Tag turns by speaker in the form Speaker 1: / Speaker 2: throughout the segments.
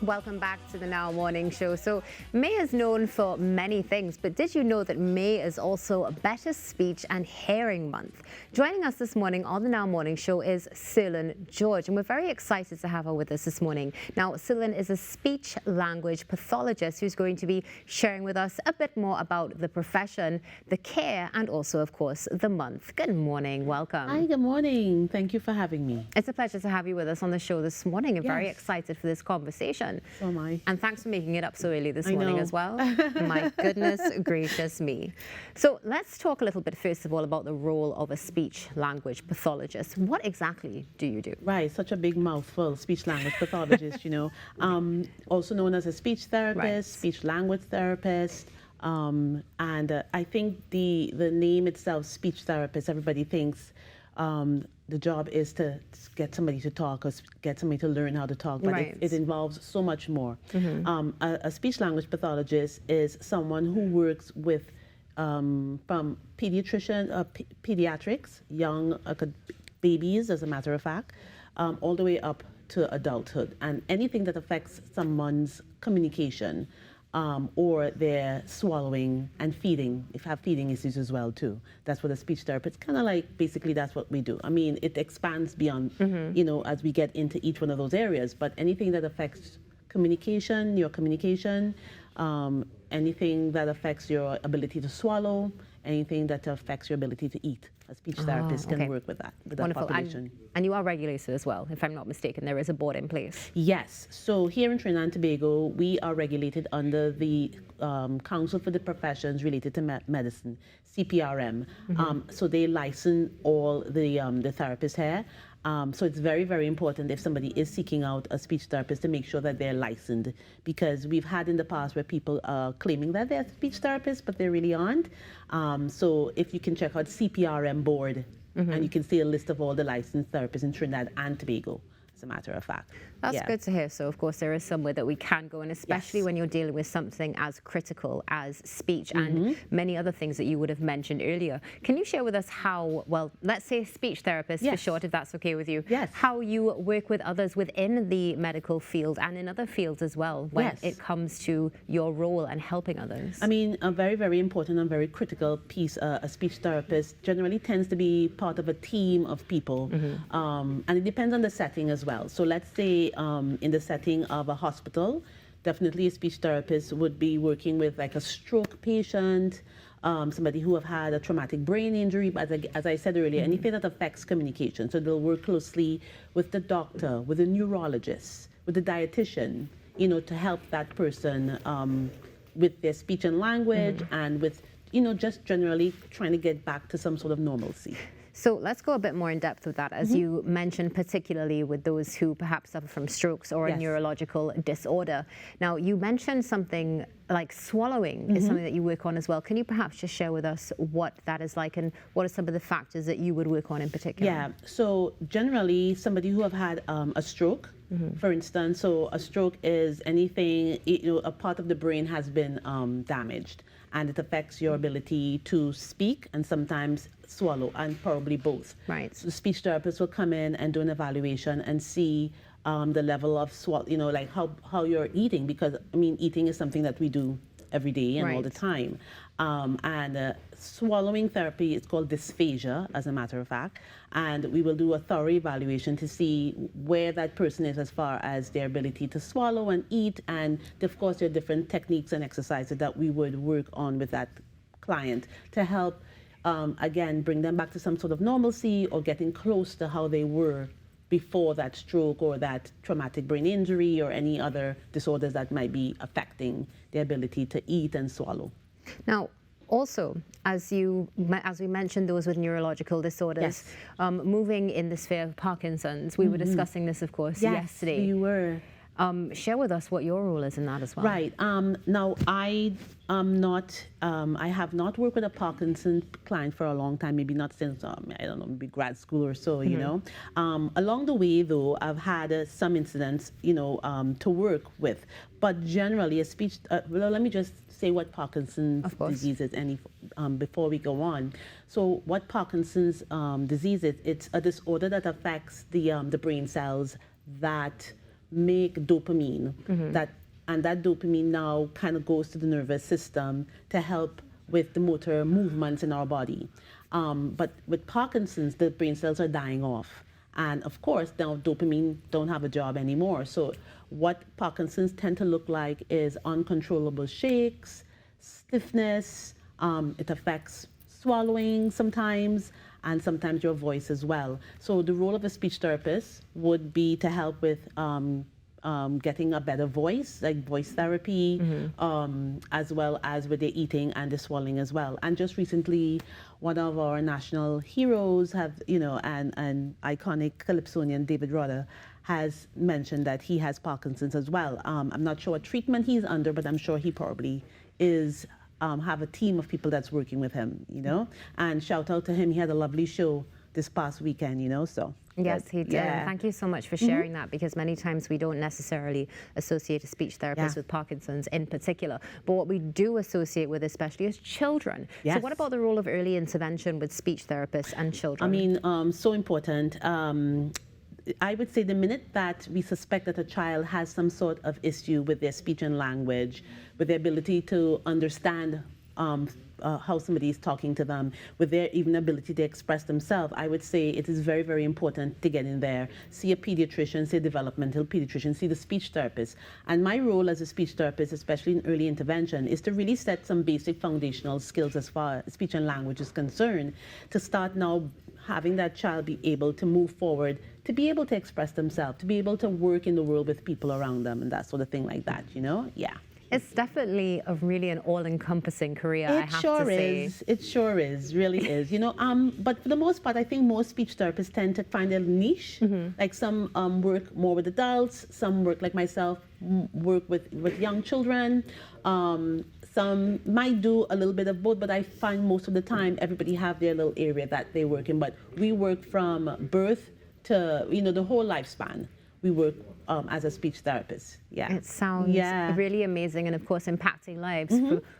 Speaker 1: Welcome back to the Now Morning Show. So May is known for many things, but did you know that May is also a Better Speech and Hearing Month? Joining us this morning on the Now Morning Show is Sirlin George, and we're very excited to have her with us this morning. Now, Sirlin is a speech language pathologist who's going to be sharing with us a bit more about the profession, the care, and also, of course, the month. Good morning. Welcome.
Speaker 2: Hi, good morning. Thank you for having me.
Speaker 1: It's a pleasure to have you with us on the show this morning. I'm very excited for this conversation.
Speaker 2: So am I.
Speaker 1: And thanks for making it up so early this morning as well. My goodness gracious me. So let's talk a little bit first of all about the role of a speech language pathologist. What exactly do you do?
Speaker 2: Right, such a big mouthful, speech language pathologist, also known as a speech therapist, speech language therapist. I think the name itself, speech therapist, everybody thinks the job is to get somebody to talk or get somebody to learn how to talk, but it involves so much more. A speech language pathologist is someone who works with from pediatrics, young babies, as a matter of fact, all the way up to adulthood, and anything that affects someone's communication, or their swallowing and feeding, if have feeding issues as well too. That's what a speech therapist, kind of like, basically that's what we do. I mean, it expands beyond, as we get into each one of those areas, but anything that affects communication, your communication, anything that affects your ability to swallow, anything that affects your ability to eat. A speech therapist can work with that, with that population.
Speaker 1: And you are regulated as well, if I'm not mistaken. There is a board in place.
Speaker 2: Yes. So here in Trinidad and Tobago, we are regulated under the Council for the Professions Related to Medicine, CPRM. So they license all the therapists here. So it's very, very important if somebody is seeking out a speech therapist to make sure that they're licensed, because we've had in the past where people are claiming that they're speech therapists, but they really aren't. So if you can check out CPRM board, and you can see a list of all the licensed therapists in Trinidad and Tobago, as a matter of fact.
Speaker 1: That's good to hear. So, of course, there is somewhere that we can go, and especially when you're dealing with something as critical as speech and many other things that you would have mentioned earlier. Can you share with us how, well, let's say speech therapist for short, if that's okay with you, how you work with others within the medical field and in other fields as well when it comes to your role and helping others?
Speaker 2: I mean, a very, very important and very critical piece, a speech therapist generally tends to be part of a team of people, and it depends on the setting as well. So let's say in the setting of a hospital, definitely a speech therapist would be working with like a stroke patient, somebody who have had a traumatic brain injury, but as I said earlier, anything that affects communication. So they'll work closely with the doctor, with the neurologist, with the dietitian, to help that person with their speech and language and with, just generally trying to get back to some sort of normalcy.
Speaker 1: So let's go a bit more in depth with that, as you mentioned, particularly with those who perhaps suffer from strokes or a neurological disorder. Now, you mentioned something like swallowing is something that you work on as well. Can you perhaps just share with us what that is like and what are some of the factors that you would work on in particular?
Speaker 2: Yeah, so generally somebody who have had a stroke, for instance, so a stroke is anything, a part of the brain has been damaged, and it affects your ability to speak and sometimes swallow, and probably both.
Speaker 1: Right.
Speaker 2: So the speech therapist will come in and do an evaluation and see the level of swallow, like how you're eating, because I mean, eating is something that we do every day and all the time. Swallowing therapy is called dysphagia, as a matter of fact, and we will do a thorough evaluation to see where that person is as far as their ability to swallow and eat, and of course there are different techniques and exercises that we would work on with that client to help, again, bring them back to some sort of normalcy or getting close to how they were before that stroke or that traumatic brain injury or any other disorders that might be affecting their ability to eat and swallow.
Speaker 1: Now, also, as we mentioned, those with neurological disorders, moving in the sphere of Parkinson's, we were discussing this, of course, yesterday.
Speaker 2: Yes, we were.
Speaker 1: Share with us what your role is in that as well.
Speaker 2: Right. Now, I have not worked with a Parkinson's client for a long time, maybe not since, I don't know, maybe grad school or so, Along the way, though, I've had some incidents, to work with. But generally, a speech, well, let me just say what Parkinson's disease is before we go on. So what Parkinson's disease is, it's a disorder that affects the brain cells that make dopamine and that dopamine now kind of goes to the nervous system to help with the motor movements in our body. But with Parkinson's, the brain cells are dying off. And of course, now dopamine don't have a job anymore. So what Parkinson's tend to look like is uncontrollable shakes, stiffness. It affects swallowing sometimes, and sometimes your voice as well. So the role of a speech therapist would be to help with getting a better voice, like voice therapy, as well as with the eating and the swallowing as well. And just recently, one of our national heroes and iconic calypsonian David Rudder has mentioned that he has Parkinson's as well. I'm not sure what treatment he's under, but I'm sure he probably is have a team of people that's working with him, and shout out to him. He had a lovely show this past weekend, so.
Speaker 1: Yes, he did. Yeah. Thank you so much for sharing that, because many times we don't necessarily associate a speech therapist with Parkinson's in particular, but what we do associate with especially is children.
Speaker 2: Yes.
Speaker 1: So what about the role of early intervention with speech therapists and children?
Speaker 2: I mean, so important. I would say the minute that we suspect that a child has some sort of issue with their speech and language, with their ability to understand how somebody is talking to them, with their even ability to express themselves, I would say it is very, very important to get in there, see a pediatrician, see a developmental pediatrician, see the speech therapist. And my role as a speech therapist, especially in early intervention, is to really set some basic foundational skills as far as speech and language is concerned, to start now having that child be able to move forward, to be able to express themselves, to be able to work in the world with people around them and that sort of thing like that, Yeah.
Speaker 1: It's definitely really an all-encompassing career, I have to say.
Speaker 2: It sure is, really is. But for the most part, I think most speech therapists tend to find a niche. Like some work more with adults, some work like myself, work with young children. Some might do a little bit of both, but I find most of the time everybody have their little area that they work in. But we work from birth to, the whole lifespan. We work as a speech therapist. Yeah.
Speaker 1: It sounds really amazing, and of course impacting lives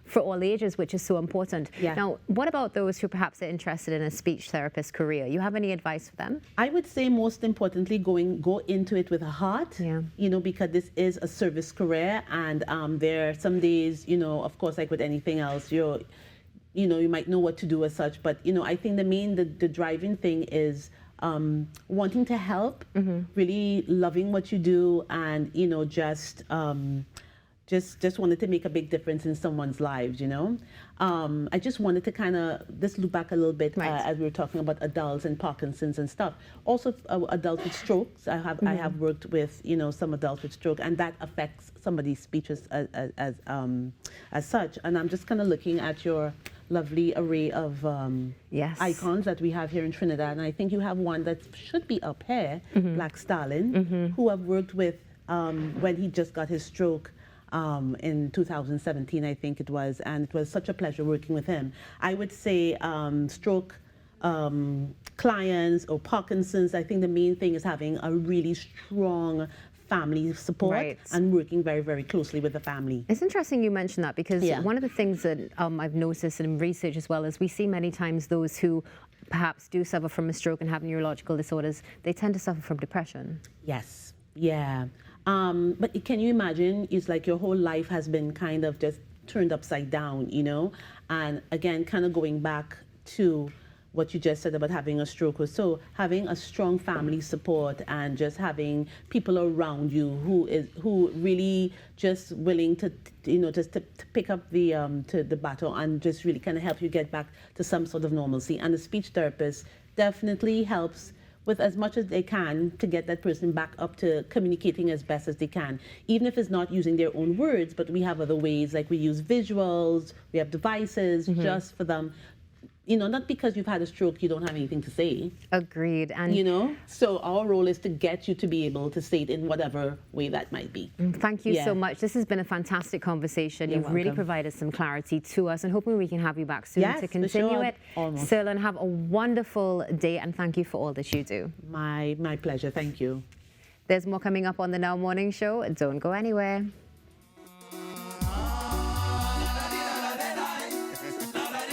Speaker 1: for all ages, which is so important.
Speaker 2: Yeah.
Speaker 1: Now, what about those who perhaps are interested in a speech therapist career? You have any advice for them?
Speaker 2: I would say most importantly, go into it with a heart, because this is a service career, and there are some days, of course, like with anything else, you might know what to do as such, but I think the driving thing is wanting to help, really loving what you do, and just wanted to make a big difference in someone's lives. I just wanted to kind of just loop back a little bit as we were talking about adults and Parkinson's and stuff. Also, adults with strokes. I have worked with some adults with stroke, and that affects somebody's speech as such. And I'm just kind of looking at your lovely array of icons that we have here in Trinidad, and I think you have one that should be up here, Black Stalin, who I've worked with when he just got his stroke in 2017, I think it was, and it was such a pleasure working with him. I would say stroke clients or Parkinson's, I think the main thing is having a really strong family support and working very, very closely with the family.
Speaker 1: It's interesting you mentioned that, because one of the things that I've noticed in research as well is we see many times those who perhaps do suffer from a stroke and have neurological disorders, they tend to suffer from depression.
Speaker 2: Yes, yeah. But can you imagine, it's like your whole life has been kind of just turned upside down, and again, kind of going back to what you just said about having a stroke. So having a strong family support and just having people around you who really just willing to just to pick up the battle and just really kind of help you get back to some sort of normalcy. And the speech therapist definitely helps with as much as they can to get that person back up to communicating as best as they can, even if it's not using their own words, but we have other ways, like we use visuals, we have devices just for them. Not because you've had a stroke, you don't have anything to say.
Speaker 1: Agreed. And
Speaker 2: so our role is to get you to be able to say it in whatever way that might be.
Speaker 1: Thank you so much. This has been a fantastic conversation. You've really provided some clarity to us, and hoping we can have you back soon to continue it. Sirlin, have a wonderful day, and thank you for all that you do.
Speaker 2: My pleasure. Thank you.
Speaker 1: There's more coming up on the Now Morning Show. Don't go anywhere.